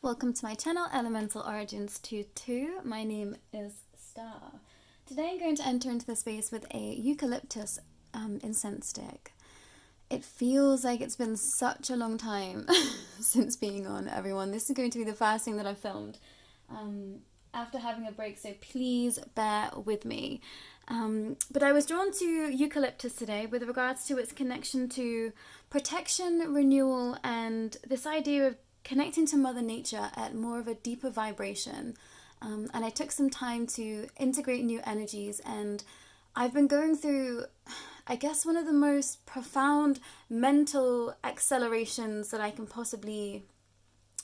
Welcome to my channel, Elemental Origins 2. My name is Starr. Today I'm going to enter into the space with a eucalyptus incense stick. It feels like it's been such a long time since being on, everyone. This is going to be the first thing that I've filmed after having a break, so please bear with me. But I was drawn to eucalyptus today with regards to its connection to protection, renewal, and this idea of connecting to Mother Nature at more of a deeper vibration. And I took some time to integrate new energies, and I've been going through, I guess, one of the most profound mental accelerations that I can possibly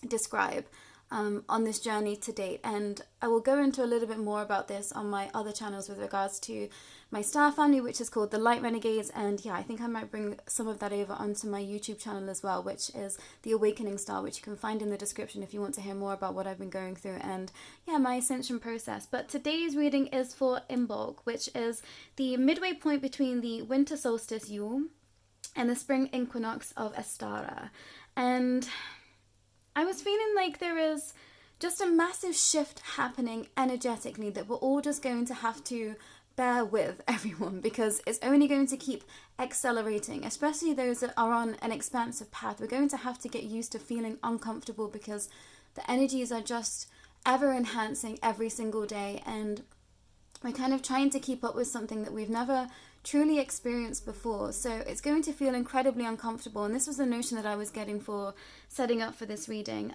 describe on this journey to date. And I will go into a little bit more about this on my other channels with regards to my Starr family, which is called the Light Renegades. And yeah, I think I might bring some of that over onto my YouTube channel as well, which is theawakeningstar, which you can find in the description if you want to hear more about what I've been going through and yeah, my ascension process. But today's reading is for Imbolc, which is the midway point between the Winter Solstice Yule and the Spring Equinox of Ostara. And I was feeling like there is just a massive shift happening energetically that we're all just going to have to bear with, everyone, because it's only going to keep accelerating, especially those that are on an expansive path. We're going to have to get used to feeling uncomfortable because the energies are just ever enhancing every single day, and we're kind of trying to keep up with something that we've never truly experienced before. So it's going to feel incredibly uncomfortable, and this was the notion that I was getting for setting up for this reading.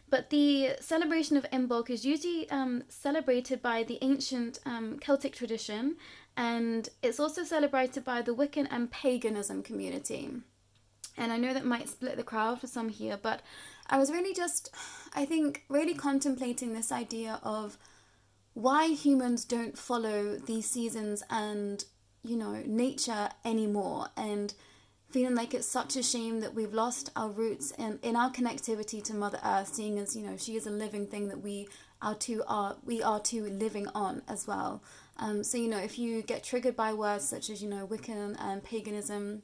But the celebration of Imbolc is usually celebrated by the ancient Celtic tradition, and it's also celebrated by the Wiccan and paganism community. And I know that might split the crowd for some here, but I was really just, I think, really contemplating this idea of why humans don't follow these seasons and, you know, nature anymore, and feeling like it's such a shame that we've lost our roots in our connectivity to Mother Earth, seeing as, you know, she is a living thing that we are too living on as well. So, you know, if you get triggered by words such as, you know, Wiccan and paganism,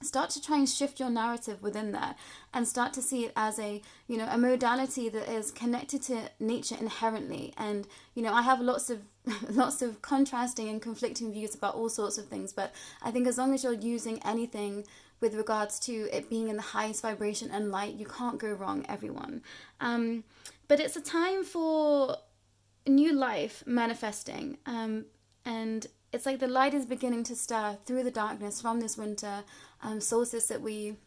start to try and shift your narrative within that and start to see it as a, you know, a modality that is connected to nature inherently. And, you know, I have lots of contrasting and conflicting views about all sorts of things, but I think as long as you're using anything with regards to it being in the highest vibration and light, you can't go wrong, everyone. But it's a time for new life manifesting, and it's like the light is beginning to stir through the darkness from this winter solstice that we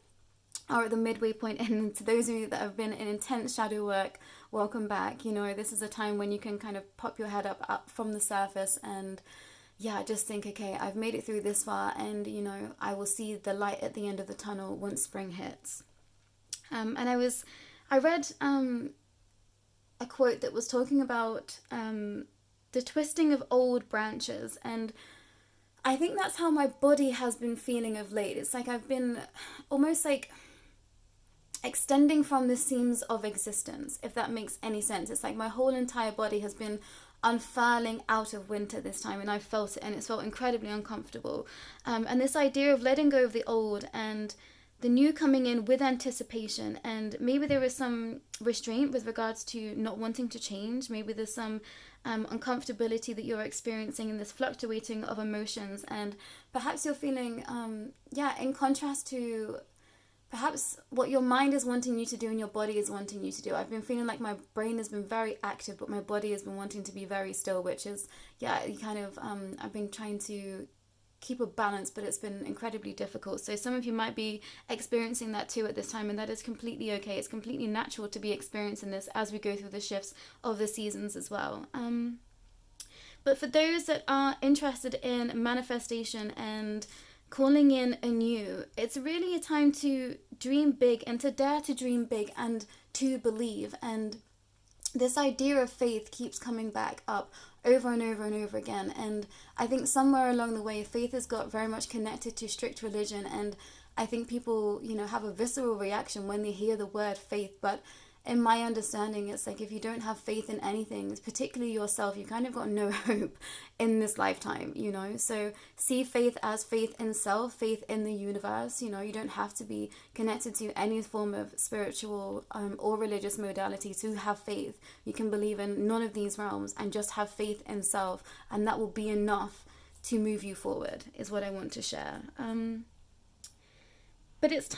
are at the midway point. And to those of you that have been in intense shadow work, welcome back. You know, this is a time when you can kind of pop your head up from the surface and yeah, just think, okay, I've made it through this far, and you know, I will see the light at the end of the tunnel once spring hits. And I read a quote that was talking about the twisting of old branches, and I think that's how my body has been feeling of late. It's like I've been almost like extending from the seams of existence, if that makes any sense. It's like my whole entire body has been unfurling out of winter this time, and I felt it, and it's felt incredibly uncomfortable. And this idea of letting go of the old and the new coming in with anticipation, and maybe there is some restraint with regards to not wanting to change. Maybe there's some uncomfortability that you're experiencing in this fluctuating of emotions, and perhaps you're feeling in contrast to perhaps what your mind is wanting you to do and your body is wanting you to do. I've been feeling like my brain has been very active, but my body has been wanting to be very still, which is kind of I've been trying to keep a balance, but it's been incredibly difficult. So some of you might be experiencing that too at this time, and that is completely okay. It's completely natural to be experiencing this as we go through the shifts of the seasons as well. But for those that are interested in manifestation and calling in anew, it's really a time to dream big and to dare to dream big and to believe. And this idea of faith keeps coming back up over and over and over again. And I think somewhere along the way, faith has got very much connected to strict religion. And I think people, you know, have a visceral reaction when they hear the word faith. But in my understanding, it's like if you don't have faith in anything, particularly yourself, you kind of got no hope in this lifetime, you know. So see faith as faith in self, faith in the universe. You know, you don't have to be connected to any form of spiritual or religious modality to have faith. You can believe in none of these realms and just have faith in self, and that will be enough to move you forward, is what I want to share. But it's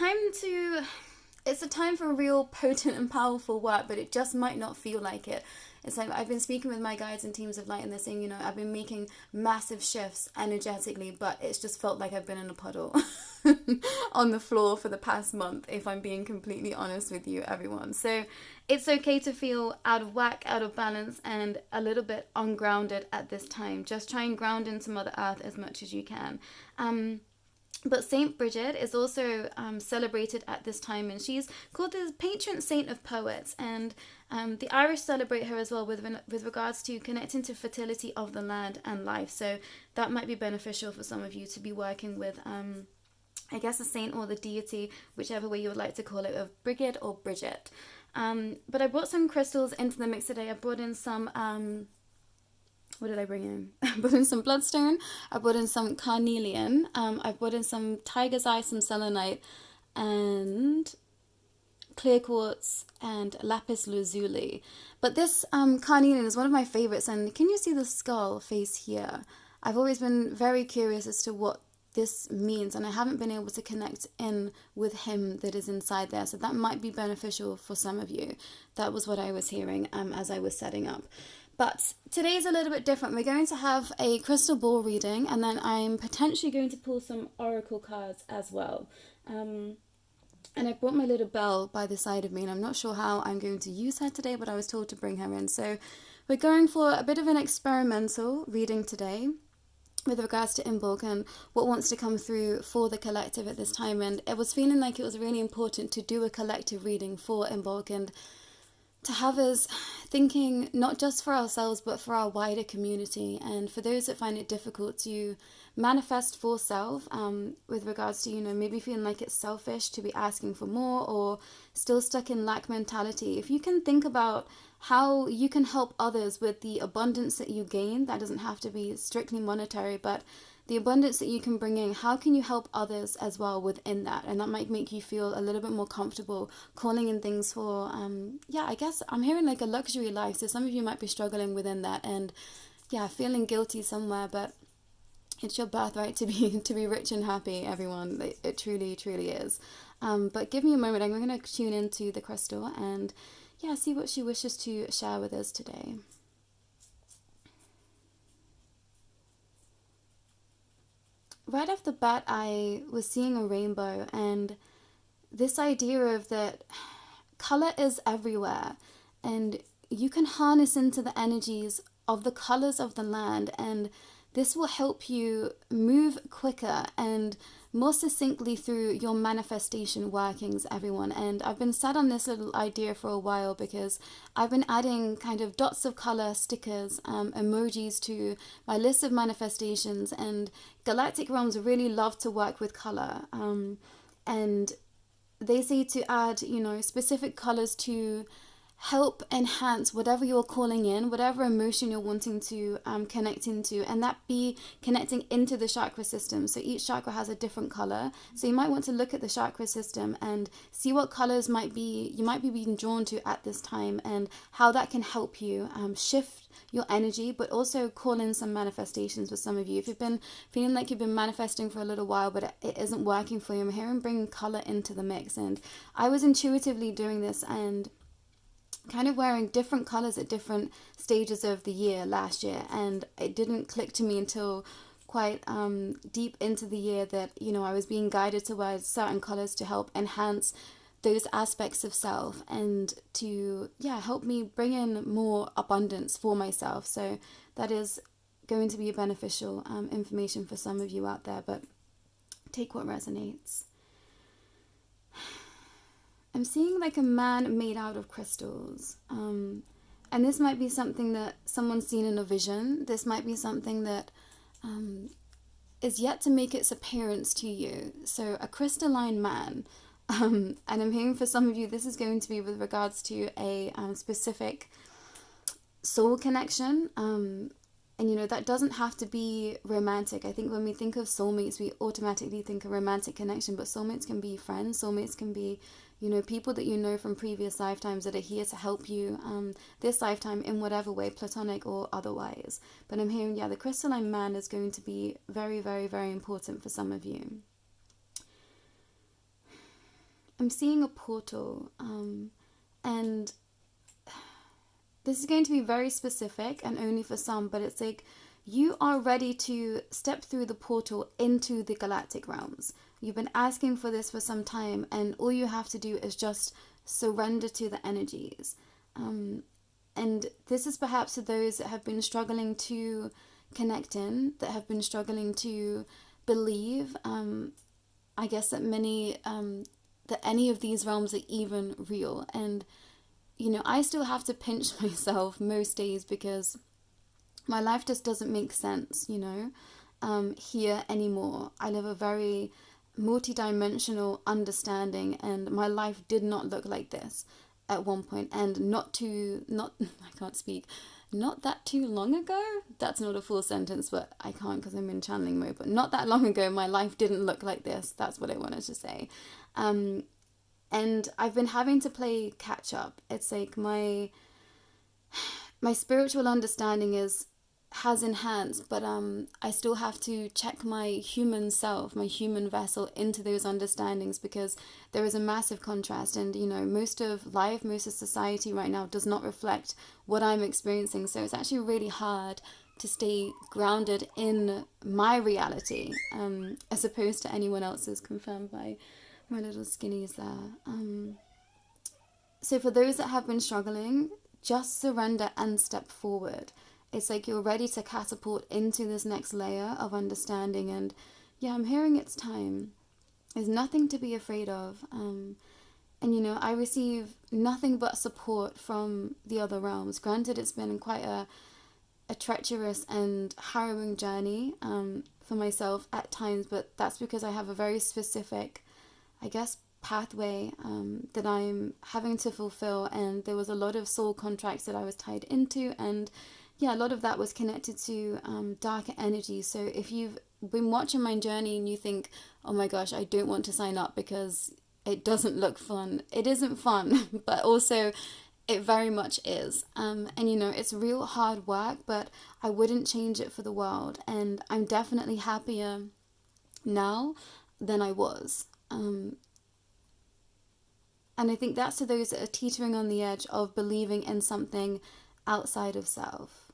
a time for real potent and powerful work, but it just might not feel like it. It's like I've been speaking with my guides and teams of light, and they're saying, you know, I've been making massive shifts energetically, but it's just felt like I've been in a puddle on the floor for the past month, if I'm being completely honest with you, everyone. So it's okay to feel out of whack, out of balance, and a little bit ungrounded at this time. Just try and ground into Mother Earth as much as you can. But Saint Bridget is also celebrated at this time, and she's called the patron saint of poets, and the Irish celebrate her as well with regards to connecting to fertility of the land and life. So that might be beneficial for some of you to be working with, I guess, a saint or the deity, whichever way you would like to call it, of Brigid or Bridget. But I brought some crystals into the mix today. I brought in some... what did I bring in? I brought in some bloodstone, I brought in some carnelian, I brought in some tiger's eye, some selenite, and clear quartz, and lapis lazuli. But this carnelian is one of my favorites, and can you see the skull face here? I've always been very curious as to what this means, and I haven't been able to connect in with him that is inside there, so that might be beneficial for some of you. That was what I was hearing as I was setting up. But today's a little bit different. We're going to have a crystal ball reading, and then I'm potentially going to pull some oracle cards as well. And I brought my little bell by the side of me, and I'm not sure how I'm going to use her today, but I was told to bring her in. So we're going for a bit of an experimental reading today with regards to Imbolc and what wants to come through for the collective at this time. And it was feeling like it was really important to do a collective reading for Imbolc, and to have us thinking not just for ourselves but for our wider community, and for those that find it difficult to manifest for self, with regards to, you know, maybe feeling like it's selfish to be asking for more or still stuck in lack mentality. If you can think about how you can help others with the abundance that you gain, that doesn't have to be strictly monetary, but the abundance that you can bring in, how can you help others as well within that? And that might make you feel a little bit more comfortable calling in things for, I guess I'm hearing like a luxury life. So some of you might be struggling within that and, feeling guilty somewhere, but it's your birthright to be rich and happy, everyone. It truly, truly is. But give me a moment. I'm going to tune into the crystal and, see what she wishes to share with us today. Right off the bat, I was seeing a rainbow, and this idea of that color is everywhere, and you can harness into the energies of the colors of the land, and this will help you move quicker and more succinctly through your manifestation workings, everyone. And I've been sat on this little idea for a while because I've been adding kind of dots of color, stickers, emojis to my list of manifestations, and galactic realms really love to work with color. And they say to add, specific colors to help enhance whatever you're calling in, whatever emotion you're wanting to connect into, and that be connecting into the chakra system. So each chakra has a different color. So you might want to look at the chakra system and see what colors you might be being drawn to at this time, and how that can help you shift your energy, but also call in some manifestations for some of you. If you've been feeling like you've been manifesting for a little while, but it isn't working for you, I'm hearing bringing color into the mix. And I was intuitively doing this and kind of wearing different colors at different stages of the year last year, and it didn't click to me until quite deep into the year that I was being guided to wear certain colors to help enhance those aspects of self and to help me bring in more abundance for myself. So that is going to be beneficial information for some of you out there, but take what resonates. I'm seeing like a man made out of crystals. And this might be something that someone's seen in a vision. This might be something that is yet to make its appearance to you. So a crystalline man. And I'm hearing for some of you, this is going to be with regards to a specific soul connection. And, you know, that doesn't have to be romantic. I think when we think of soulmates, we automatically think of romantic connection, but soulmates can be friends. Soulmates can be, you know, people that you know from previous lifetimes that are here to help you this lifetime in whatever way, platonic or otherwise. But I'm hearing, yeah, the crystalline man is going to be very, very, very important for some of you. I'm seeing a portal, and this is going to be very specific and only for some, but it's like you are ready to step through the portal into the galactic realms. You've been asking for this for some time, and all you have to do is just surrender to the energies. And this is perhaps to those that have been struggling to connect in, that have been struggling to believe, I guess that that any of these realms are even real. And you know, I still have to pinch myself most days because my life just doesn't make sense, you know, here anymore. I live a very multi-dimensional understanding, and my life did not look like this at one point. And not I can't speak, not that too long ago. That's not a full sentence, but I can't because I'm in channeling mode. But not that long ago, my life didn't look like this. That's what I wanted to say. And I've been having to play catch up. It's like my spiritual understanding has enhanced, but I still have to check my human self, my human vessel into those understandings, because there is a massive contrast. And you know, most of life, most of society right now does not reflect what I'm experiencing. So it's actually really hard to stay grounded in my reality, as opposed to anyone else's, confirmed by my little skinnies there. So for those that have been struggling, just surrender and step forward. It's like you're ready to catapult into this next layer of understanding. And yeah, I'm hearing it's time. There's nothing to be afraid of. And you know, I receive nothing but support from the other realms. Granted, it's been quite a treacherous and harrowing journey for myself at times, but that's because I have a very specific, I guess, pathway that I'm having to fulfill. And there was a lot of soul contracts that I was tied into, and yeah, a lot of that was connected to darker energy. So if you've been watching my journey and you think, oh my gosh, I don't want to sign up because it doesn't look fun, it isn't fun, but also it very much is. And you know, it's real hard work, but I wouldn't change it for the world. And I'm definitely happier now than I was. And I think that's to those that are teetering on the edge of believing in something outside of self.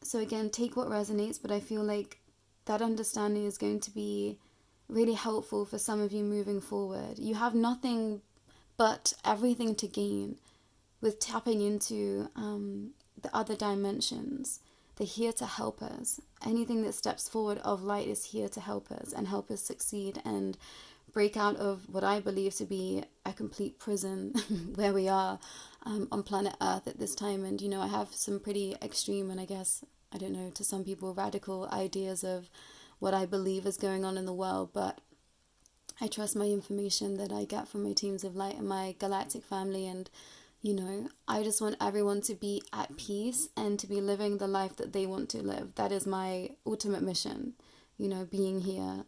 So again, take what resonates, but I feel like that understanding is going to be really helpful for some of you moving forward. You have nothing but everything to gain with tapping into the other dimensions. They're here to help us. Anything that steps forward of light is here to help us and help us succeed and break out of what I believe to be a complete prison where we are on planet Earth at this time. And, you know, I have some pretty extreme and I guess, I don't know, to some people, radical ideas of what I believe is going on in the world. But I trust my information that I get from my teams of light and my galactic family. And, you know, I just want everyone to be at peace and to be living the life that they want to live. That is my ultimate mission, you know, being here.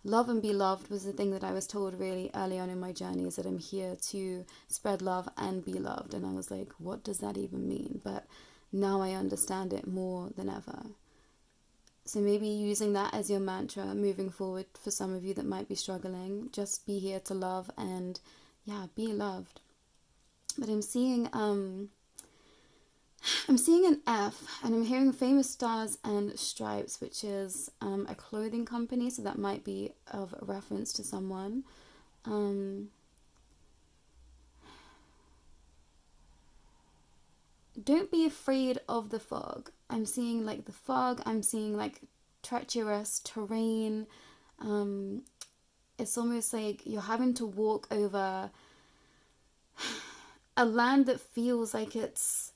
Love and be loved was the thing that I was told really early on in my journey, is that I'm here to spread love and be loved. And I was like, what does that even mean? But now I understand it more than ever. So maybe using that as your mantra moving forward for some of you that might be struggling. Just be here to love and, yeah, be loved. But I'm seeing an F, and I'm hearing Famous Stars and Stripes, which is a clothing company, so that might be of reference to someone. Don't be afraid of the fog. I'm seeing like the fog, I'm seeing like treacherous terrain. It's almost like you're having to walk over a land that feels like it's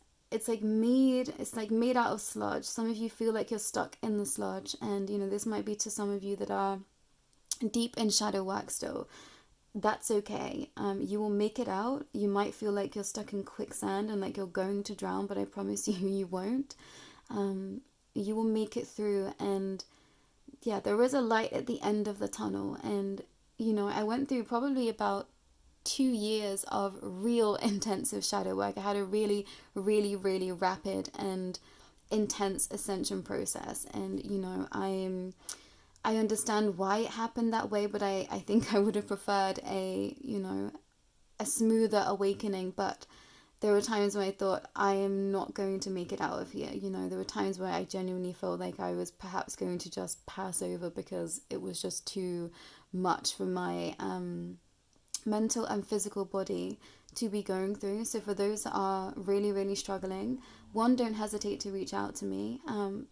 made out of sludge. Some of you feel like you're stuck in the sludge, and you know, this might be to some of you that are deep in shadow work still. that's okay. You will make it out. You might feel like you're stuck in quicksand and like you're going to drown, but I promise you, you won't. You will make it through. And yeah, there is a light at the end of the tunnel. And, you know, I went through probably about 2 years of real intensive shadow work. I had a really, really, really rapid and intense ascension process. And, you know, I understand why it happened that way, but I think I would have preferred a smoother awakening. But there were times when I thought, I am not going to make it out of here. You know, there were times where I genuinely felt like I was perhaps going to just pass over because it was just too much for my mental and physical body to be going through. So for those that are really, really struggling, one, don't hesitate to reach out to me.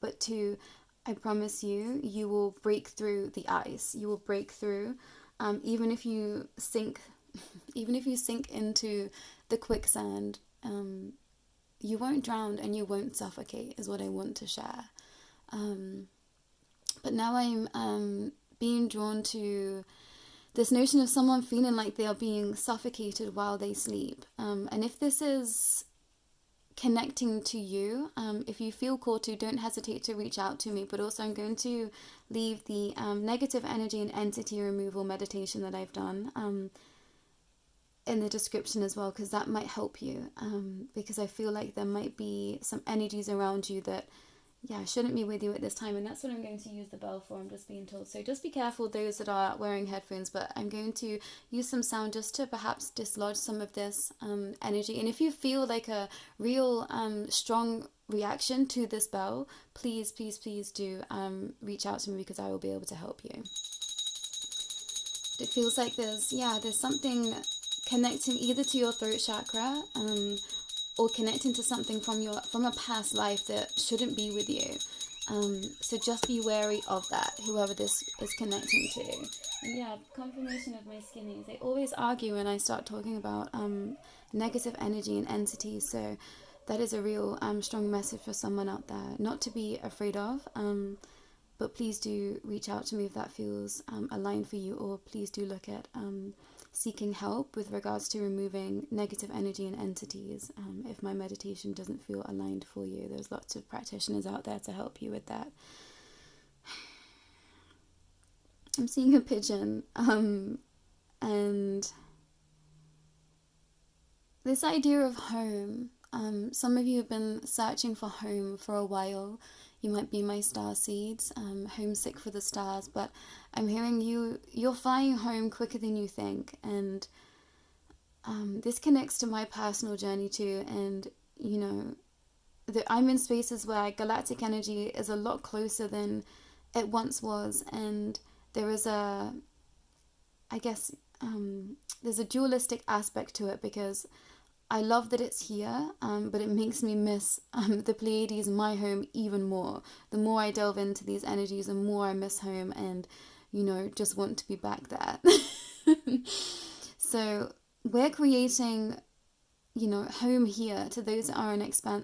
But two, I promise you, you will break through the ice. You will break through, even if you sink, even if you sink into the quicksand. You won't drown and you won't suffocate, is what I want to share. But now I'm being drawn to this notion of someone feeling like they are being suffocated while they sleep. And if this is connecting to you, if you feel called to, don't hesitate to reach out to me. But also I'm going to leave the negative energy and entity removal meditation that I've done in the description as well, because that might help you, because I feel like there might be some energies around you that shouldn't be with you at this time. And that's what I'm going to use the bell for, I'm just being told. So just be careful, those that are wearing headphones, but I'm going to use some sound just to perhaps dislodge some of this energy. And if you feel like a real strong reaction to this bell, please do reach out to me, because I will be able to help you. It feels like there's something connecting either to your throat chakra, or connecting to something from a past life that shouldn't be with you. So just be wary of that, whoever this is connecting to. And confirmation of my skinnies. They always argue when I start talking about negative energy and entities. So that is a real strong message for someone out there, not to be afraid of. But please do reach out to me if that feels aligned for you, or please do look at seeking help with regards to removing negative energy and entities if my meditation doesn't feel aligned for you. There's lots of practitioners out there to help you with that. I'm seeing a pigeon, and this idea of home. Some of you have been searching for home for a while. You might be my star seeds, homesick for the stars, but I'm hearing you're flying home quicker than you think. And this connects to my personal journey too. And, you know, I'm in spaces where galactic energy is a lot closer than it once was. And there is there's a dualistic aspect to it, because I love that it's here, but it makes me miss the Pleiades, my home, even more. The more I delve into these energies, the more I miss home and, you know, just want to be back there. So we're creating, you know, home here to those that are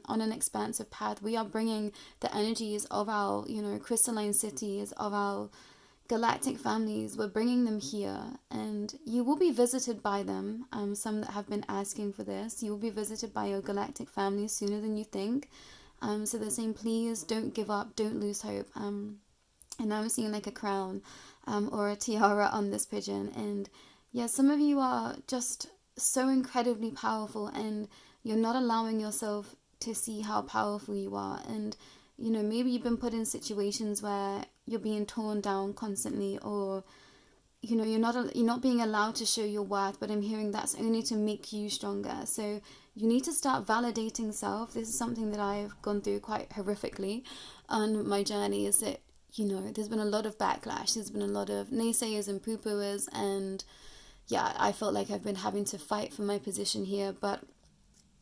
on an expansive path. We are bringing the energies of our, you know, crystalline cities, of our galactic families. We're bringing them here, and you will be visited by them. Some that have been asking for this, you will be visited by your galactic families sooner than you think. So they're saying, please don't give up, don't lose hope. And I'm seeing like a crown or a tiara on this pigeon. And some of you are just so incredibly powerful, and you're not allowing yourself to see how powerful you are. And, you know, maybe you've been put in situations where you're being torn down constantly, or, you know, you're not being allowed to show your worth, but I'm hearing that's only to make you stronger. So you need to start validating self. This is something that I've gone through quite horrifically on my journey, is that, you know, there's been a lot of backlash, there's been a lot of naysayers and poo-pooers, and I felt like I've been having to fight for my position here. But,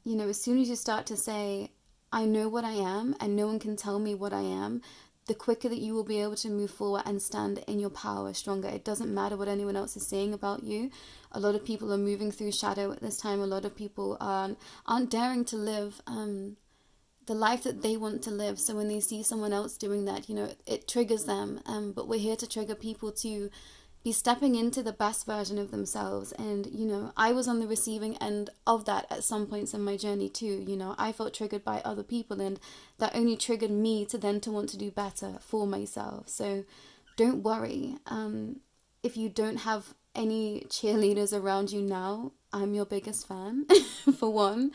you know, as soon as you start to say, I know what I am and no one can tell me what I am, the quicker that you will be able to move forward and stand in your power stronger. It doesn't matter what anyone else is saying about you. A lot of people are moving through shadow at this time. A lot of people aren't daring to live the life that they want to live. So when they see someone else doing that, you know, it triggers them. But we're here to trigger people to be stepping into the best version of themselves. And, you know, I was on the receiving end of that at some points in my journey too. You know, I felt triggered by other people, and that only triggered me to then to want to do better for myself. So don't worry. If you don't have any cheerleaders around you now, I'm your biggest fan, for one.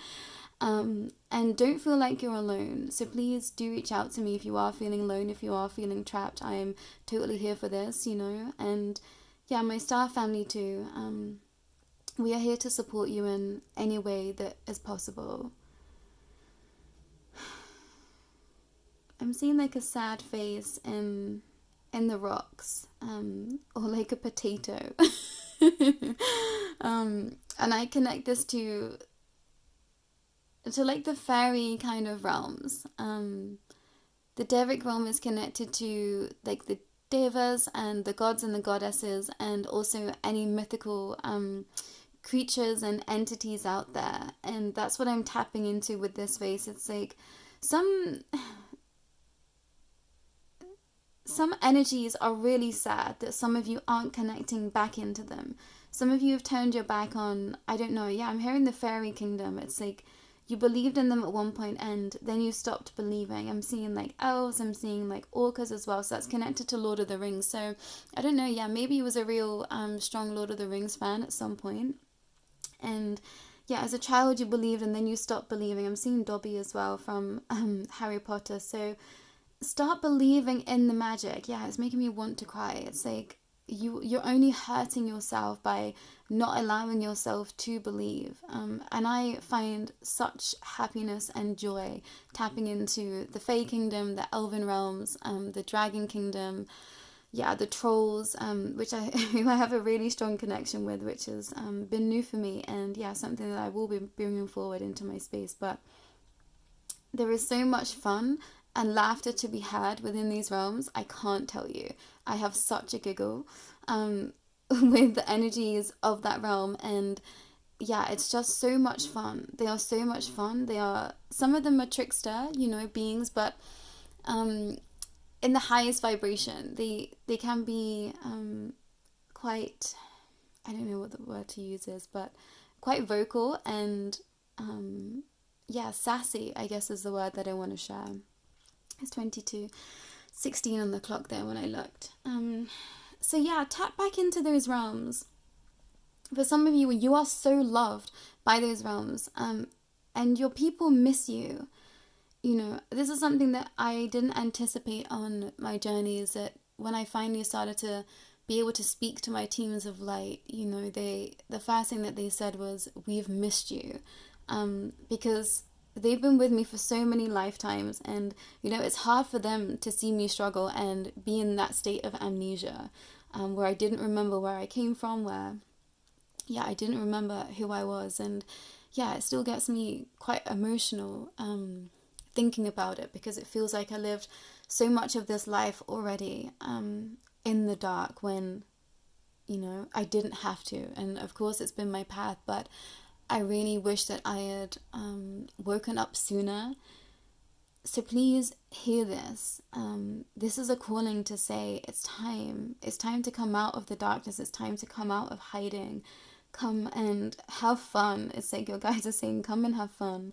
And don't feel like you're alone. So please do reach out to me if you are feeling alone, if you are feeling trapped. I am totally here for this, you know. And yeah, my Starr family too. We are here to support you in any way that is possible. I'm seeing like a sad face in the rocks, or like a potato. And I connect this to like the fairy kind of realms. The Devic realm is connected to like the devas and the gods and the goddesses, and also any mythical creatures and entities out there. And that's what I'm tapping into with this vase. It's like some energies are really sad that some of you aren't connecting back into them. Some of you have turned your back on, I don't know, yeah, I'm hearing the fairy kingdom. It's like you believed in them at one point and then you stopped believing. I'm seeing like elves, I'm seeing like orcas as well. So that's connected to Lord of the Rings. So I don't know, yeah, maybe he was a real strong Lord of the Rings fan at some point. And yeah, as a child you believed and then you stopped believing. I'm seeing Dobby as well from Harry Potter. So start believing in the magic. Yeah, it's making me want to cry. It's like you're only hurting yourself by not allowing yourself to believe. And I find such happiness and joy tapping into the Fae Kingdom, the Elven realms, the Dragon Kingdom, yeah, the Trolls, which I have a really strong connection with, which has been new for me, and yeah, something that I will be bringing forward into my space. But there is so much fun and laughter to be had within these realms. I can't tell you. I have such a giggle with the energies of that realm, and yeah, it's just so much fun. They are so much fun. They are, some of them are trickster, you know, beings, but in the highest vibration, they can be quite, I don't know what the word to use is, but quite vocal and yeah, sassy, I guess is the word that I want to share. It's 22:16 on the clock there when I looked. So yeah, tap back into those realms. For some of you, you are so loved by those realms, and your people miss you. You know, this is something that I didn't anticipate on my journey, is that when I finally started to be able to speak to my teams of light, you know, the first thing that they said was, "We've missed you," because they've been with me for so many lifetimes, and you know, it's hard for them to see me struggle and be in that state of amnesia, where I didn't remember where I came from, where yeah, I didn't remember who I was. And yeah, it still gets me quite emotional thinking about it, because it feels like I lived so much of this life already in the dark, when you know, I didn't have to. And of course it's been my path, but I really wish that I had woken up sooner. So please hear this. This is a calling to say it's time. It's time to come out of the darkness. It's time to come out of hiding. Come and have fun. It's like your guys are saying, come and have fun.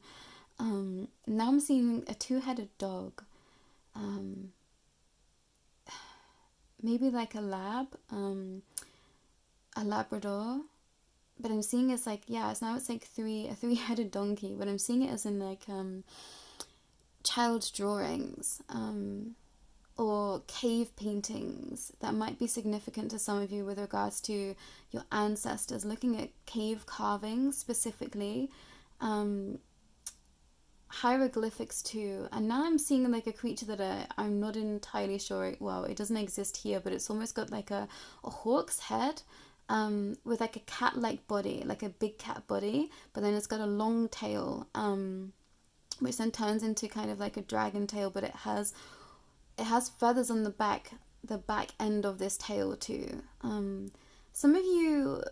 Now I'm seeing a two-headed dog. Maybe like a lab, a Labrador. But I'm seeing it's like, yeah, it's like a three-headed donkey, but I'm seeing it as in like child drawings or cave paintings that might be significant to some of you with regards to your ancestors. Looking at cave carvings specifically, hieroglyphics too. And now I'm seeing like a creature that I'm not entirely sure, well, it doesn't exist here, but it's almost got like a hawk's head, with like a cat-like body, like a big cat body, but then it's got a long tail, which then turns into kind of like a dragon tail, but it has feathers on the back end of this tail too. Some of you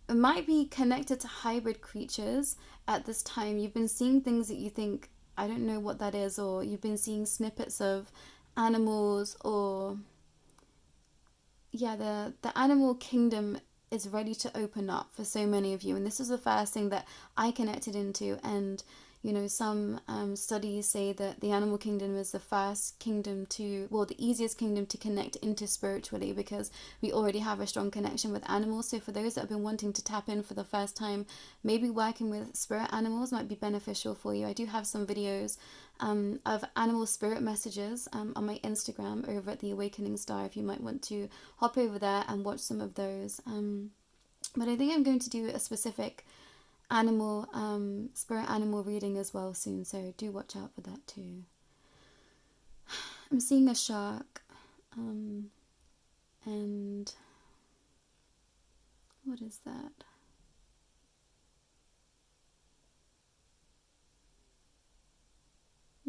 might be connected to hybrid creatures at this time. You've been seeing things that you think, I don't know what that is, or you've been seeing snippets of animals, or the animal kingdom is ready to open up for so many of you. And this is the first thing that I connected into. And, you know, some studies say that the animal kingdom is the first kingdom to, well, the easiest kingdom to connect into spiritually, because we already have a strong connection with animals. So for those that have been wanting to tap in for the first time, maybe working with spirit animals might be beneficial for you. I do have some videos of animal spirit messages on my Instagram over at theawakeningstar, if you might want to hop over there and watch some of those. But I think I'm going to do a specific animal spirit animal reading as well soon, so do watch out for that too. I'm seeing a shark, and what is that?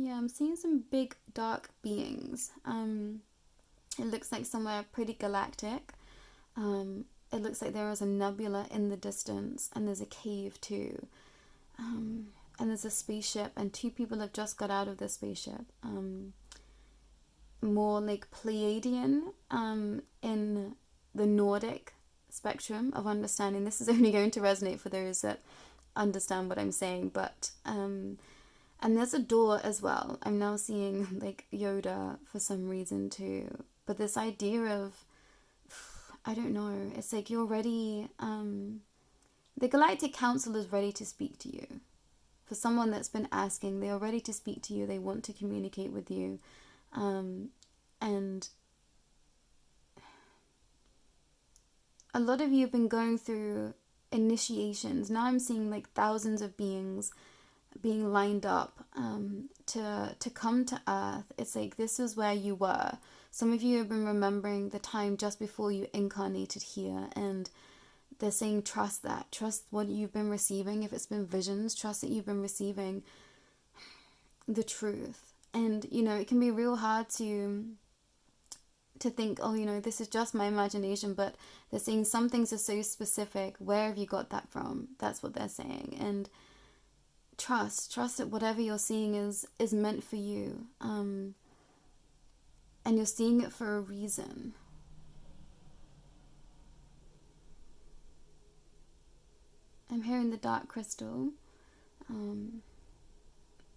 Yeah, I'm seeing some big dark beings. It looks like somewhere pretty galactic. It looks like there is a nebula in the distance, and there's a cave too. And there's a spaceship, and two people have just got out of the spaceship. More like Pleiadian in the Nordic spectrum of understanding. This is only going to resonate for those that understand what I'm saying, but and there's a door as well. I'm now seeing like Yoda for some reason too. But this idea of, I don't know, it's like you're ready, the Galactic Council is ready to speak to you. For someone that's been asking, they are ready to speak to you. They want to communicate with you. And a lot of you have been going through initiations. Now I'm seeing like thousands of beings being lined up to come to Earth. It's like this is where you were. Some of you have been remembering the time just before you incarnated here, and they're saying trust that. Trust what you've been receiving. If it's been visions, trust that you've been receiving the truth. And, you know, it can be real hard to think, oh, you know, this is just my imagination, but they're saying some things are so specific. Where have you got that from? That's what they're saying. And trust that whatever you're seeing is meant for you. And you're seeing it for a reason. I'm hearing the dark crystal.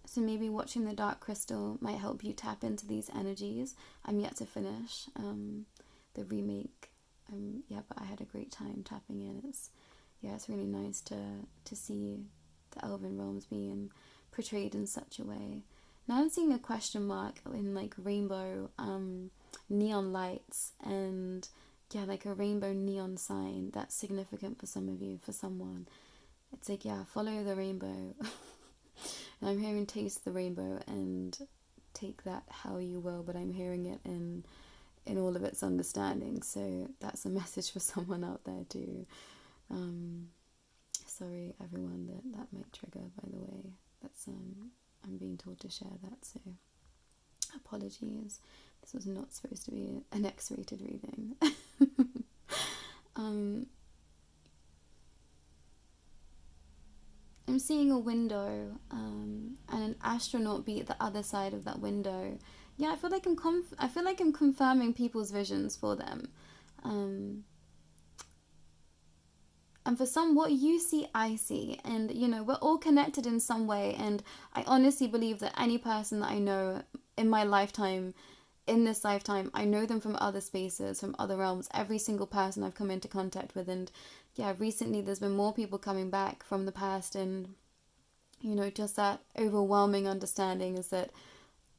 So maybe watching the dark crystal might help you tap into these energies. I'm yet to finish the remake. But I had a great time tapping in. It's really nice to see the elven realms being portrayed in such a way. Now I'm seeing a question mark in like rainbow neon lights, and like a rainbow neon sign. That's significant for some of you, for someone. It's like, follow the rainbow. And I'm hearing taste the rainbow and take that how you will, but I'm hearing it in all of its understanding. So that's a message for someone out there too. Sorry everyone that might trigger, by the way. That's I'm being told to share that, so apologies. This was not supposed to be an X-rated reading. I'm seeing a window and an astronaut be at the other side of that window. I feel like I'm confirming people's visions for them. And for some, what you see, I see. And, you know, we're all connected in some way. And I honestly believe that any person that I know in my lifetime, in this lifetime, I know them from other spaces, from other realms. Every single person I've come into contact with. And recently there's been more people coming back from the past. And, you know, just that overwhelming understanding is that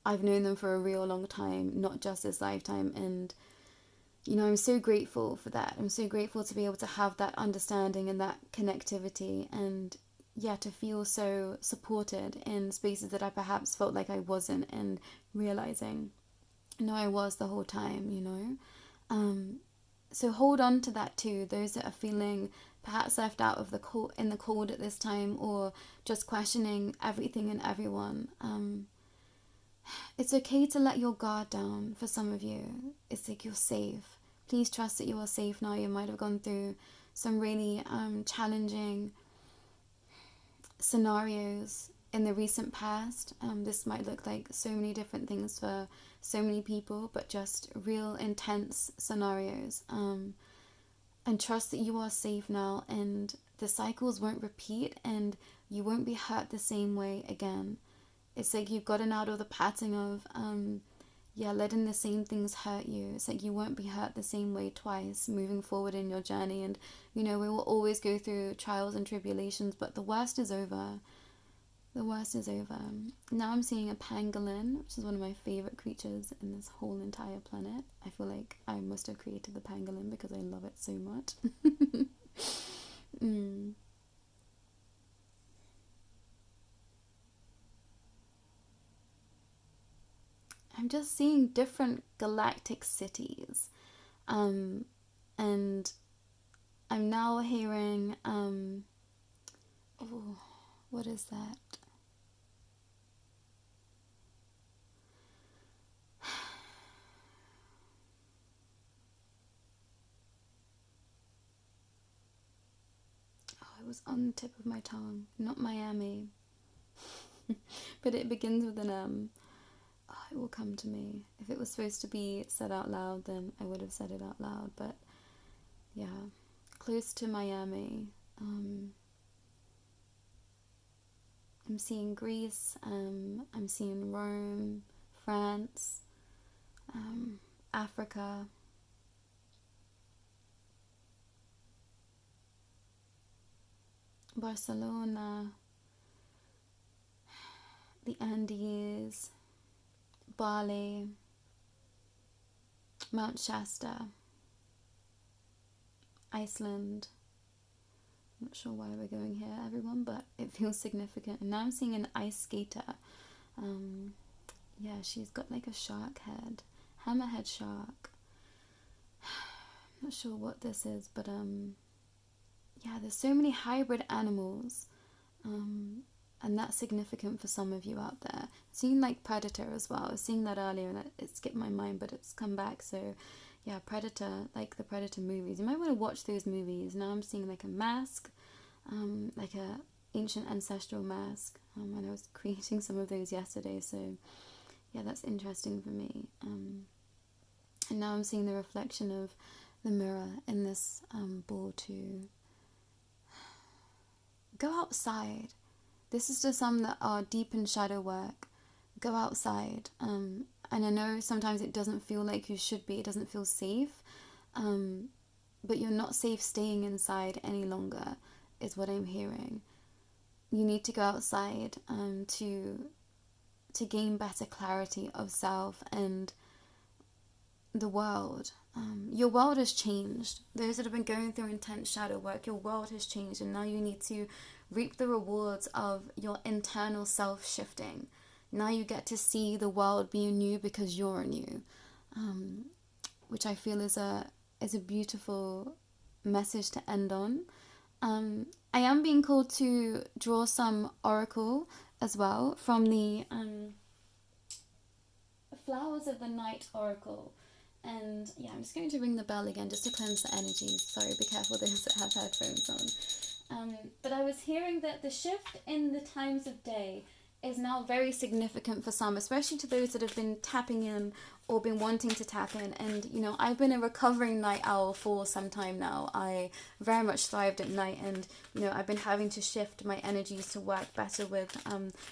I've known them for a real long time, not just this lifetime. And, you know, I'm so grateful for that. I'm so grateful to be able to have that understanding and that connectivity, and to feel so supported in spaces that I perhaps felt like I wasn't, and realizing, no, I was the whole time, you know. So hold on to that too. Those that are feeling perhaps left out of the cold at this time, or just questioning everything and everyone. It's okay to let your guard down for some of you. It's like you're safe. Please trust that you are safe now. You might have gone through some really challenging scenarios in the recent past. This might look like so many different things for so many people, but just real intense scenarios. And trust that you are safe now, and the cycles won't repeat, and you won't be hurt the same way again. It's like you've gotten out of the pattern of letting the same things hurt you. It's like you won't be hurt the same way twice moving forward in your journey. And we will always go through trials and tribulations, but the worst is over. The worst is over. Now I'm seeing a pangolin, which is one of my favorite creatures in this whole entire planet. I feel like I must have created the pangolin because I love it so much. I'm just seeing different galactic cities. And I'm now hearing, what is that? It was on the tip of my tongue. Not Miami. But it begins with an M. It will come to me. If it was supposed to be said out loud, then I would have said it out loud. But yeah, close to Miami. I'm seeing Greece. I'm seeing Rome, France, Africa. Barcelona, the Andes, Bali, Mount Shasta, Iceland. I'm not sure why we're going here, everyone, but it feels significant. And now I'm seeing an ice skater. She's got like a shark head, hammerhead shark. I'm not sure what this is, but there's so many hybrid animals, and that's significant for some of you out there. Seeing like Predator as well. I was seeing that earlier and it skipped my mind, but it's come back. So yeah, Predator, like the Predator movies. You might want to watch those movies. Now I'm seeing like a mask, like a ancient ancestral mask. And I was creating some of those yesterday. So yeah, that's interesting for me. And now I'm seeing the reflection of the mirror in this ball too. Go outside. This is to some that are deep in shadow work. Go outside. And I know sometimes it doesn't feel like you should be. It doesn't feel safe. But you're not safe staying inside any longer, is what I'm hearing. You need to go outside to gain better clarity of self and the world. Your world has changed. Those that have been going through intense shadow work, your world has changed, and now you need to reap the rewards of your internal self shifting. Now you get to see the world being new because you're new, which I feel is a beautiful message to end on. I am being called to draw some oracle as well from the Flowers of the Night oracle. And yeah, I'm just going to ring the bell again just to cleanse the energy. Sorry, be careful those that have headphones on. But I was hearing that the shift in the times of day is now very significant for some, especially to those that have been tapping in or been wanting to tap in. And, I've been a recovering night owl for some time now. I very much thrived at night, and, I've been having to shift my energies to work better with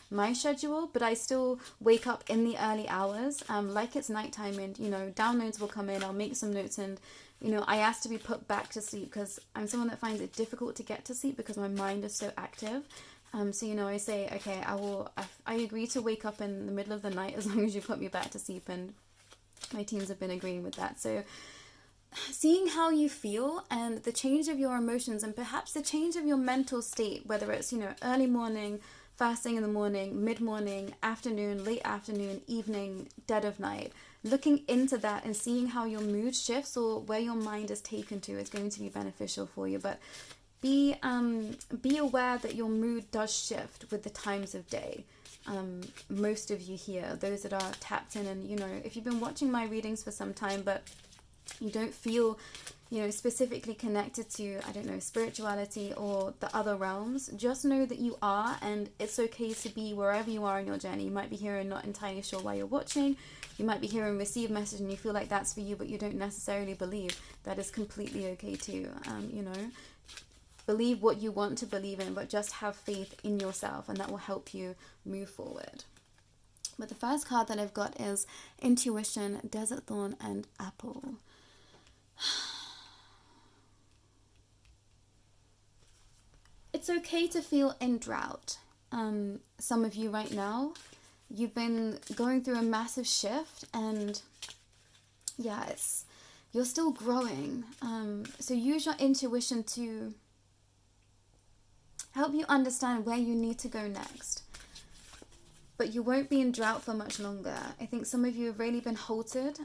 my schedule, but I still wake up in the early hours, like it's nighttime, and, downloads will come in, I'll make some notes, and, I ask to be put back to sleep because I'm someone that finds it difficult to get to sleep because my mind is so active. So, I say, okay, I agree to wake up in the middle of the night as long as you put me back to sleep, and my teams have been agreeing with that. So seeing how you feel and the change of your emotions and perhaps the change of your mental state, whether it's, early morning, first thing in the morning, mid-morning, afternoon, late afternoon, evening, dead of night, looking into that and seeing how your mood shifts or where your mind is taken to is going to be beneficial for you. But be aware that your mood does shift with the times of day. Most of you here, those that are tapped in, and if you've been watching my readings for some time but you don't feel specifically connected to, I don't know, spirituality or the other realms, just know that you are, and it's okay to be wherever you are in your journey. You might be here and not entirely sure why you're watching. You might be here and receive a message and you feel like that's for you, but you don't necessarily believe. That is completely okay too. Believe what you want to believe in, but just have faith in yourself, and that will help you move forward. But the first card that I've got is Intuition, Desert Thorn, and Apple. It's okay to feel in drought. Some of you right now, you've been going through a massive shift, and you're still growing. So use your intuition to help you understand where you need to go next. But you won't be in drought for much longer. I think some of you have really been halted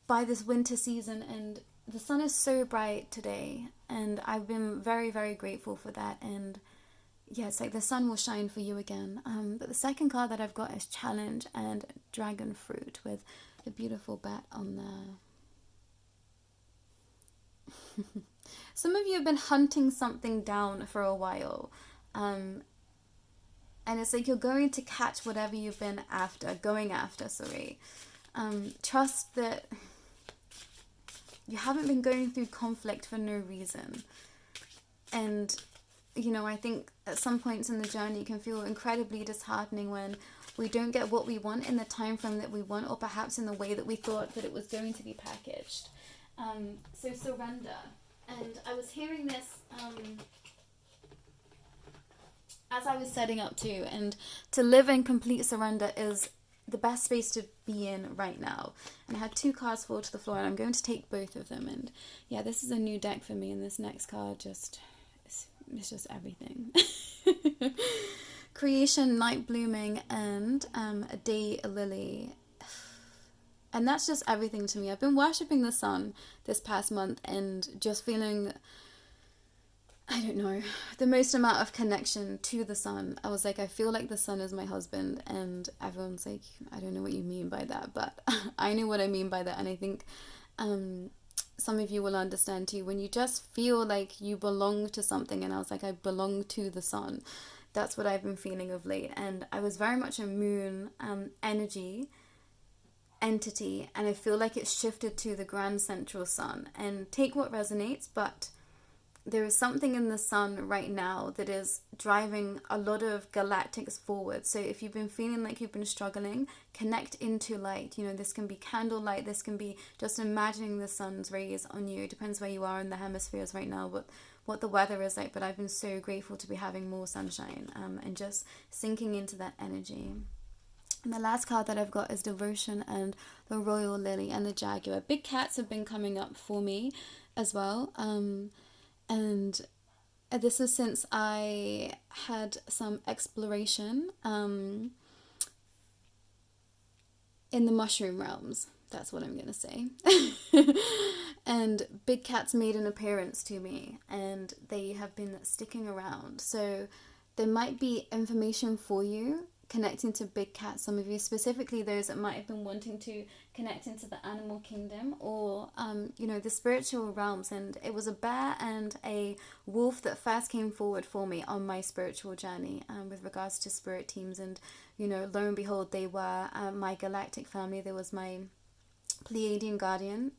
by this winter season, and the sun is so bright today, and I've been very, very grateful for that. And it's like the sun will shine for you again. But the second card that I've got is Challenge and Dragon Fruit with the beautiful bat on there. Some of you have been hunting something down for a while. And it's like you're going to catch whatever you've been going after. Trust that you haven't been going through conflict for no reason. And, I think at some points in the journey it can feel incredibly disheartening when we don't get what we want in the time frame that we want, or perhaps in the way that we thought that it was going to be packaged. So surrender. And I was hearing this as I was setting up too, and to live in complete surrender is the best space to be in right now. And I had 2 cards fall to the floor, and I'm going to take both of them. And this is a new deck for me, and this next card it's just everything. Creation, Night Blooming, and a Day Lily. And that's just everything to me. I've been worshipping the sun this past month and just feeling, I don't know, the most amount of connection to the sun. I was like, I feel like the sun is my husband, and everyone's like, I don't know what you mean by that, but I know what I mean by that. And I think some of you will understand too, when you just feel like you belong to something. And I was like, I belong to the sun. That's what I've been feeling of late. And I was very much a moon entity, and I feel like it's shifted to the grand central sun. And take what resonates, but there is something in the sun right now that is driving a lot of galactics forward. So if you've been feeling like you've been struggling, connect into light. This can be candlelight, this can be just imagining the sun's rays on you. It depends where you are in the hemispheres right now, but what the weather is like. But I've been so grateful to be having more sunshine, and just sinking into that energy. And the last card that I've got is Devotion and the Royal Lily and the Jaguar. Big cats have been coming up for me as well. And this is since I had some exploration in the mushroom realms. That's what I'm going to say. And big cats made an appearance to me, and they have been sticking around. So there might be information for you connecting to big cats. Some of you, specifically those that might have been wanting to connect into the animal kingdom, or the spiritual realms. And it was a bear and a wolf that first came forward for me on my spiritual journey, with regards to spirit teams. And lo and behold, they were my galactic family. There was my Pleiadian guardian,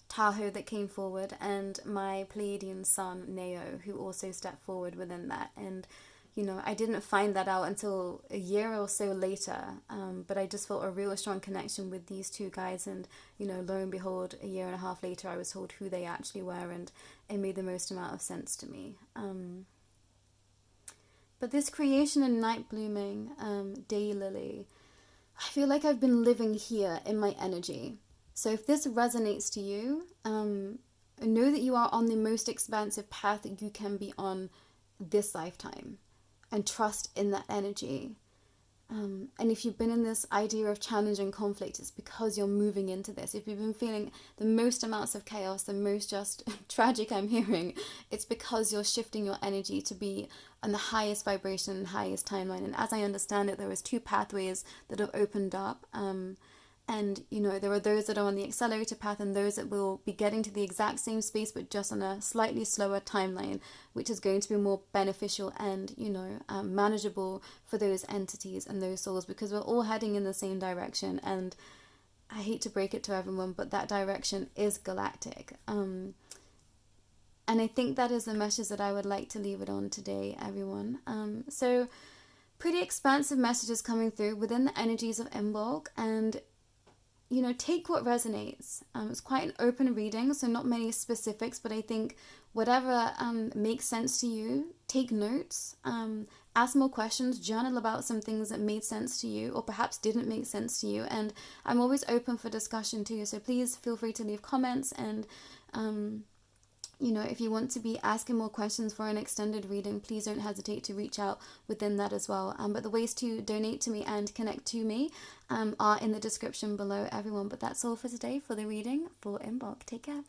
Tahoe, that came forward, and my Pleiadian son Neo, who also stepped forward within that. And I didn't find that out until a year or so later, but I just felt a real strong connection with these 2 guys. And lo and behold, a year and a half later, I was told who they actually were, and it made the most amount of sense to me. But this Creation and Night Blooming, Day Lily, I feel like I've been living here in my energy. So if this resonates to you, know that you are on the most expansive path that you can be on this lifetime, and trust in that energy. And if you've been in this idea of challenge and conflict, it's because you're moving into this. If you've been feeling the most amounts of chaos, the most just tragic I'm hearing, it's because you're shifting your energy to be on the highest vibration and highest timeline. And as I understand it, there was 2 pathways that have opened up. And, you know, there are those that are on the accelerator path and those that will be getting to the exact same space, but just on a slightly slower timeline, which is going to be more beneficial and, you know, manageable for those entities and those souls, because we're all heading in the same direction. And I hate to break it to everyone, but that direction is galactic. And I think that is the message that I would like to leave it on today, everyone. So pretty expansive messages coming through within the energies of Imbolc, and you know, take what resonates. It's quite an open reading, so not many specifics, but I think whatever makes sense to you, take notes, ask more questions, journal about some things that made sense to you or perhaps didn't make sense to you. And I'm always open for discussion too, so please feel free to leave comments. And you know, if you want to be asking more questions for an extended reading, please don't hesitate to reach out within that as well. But the ways to donate to me and connect to me are in the description below, everyone. But that's all for today for the reading for Imbolc. Take care.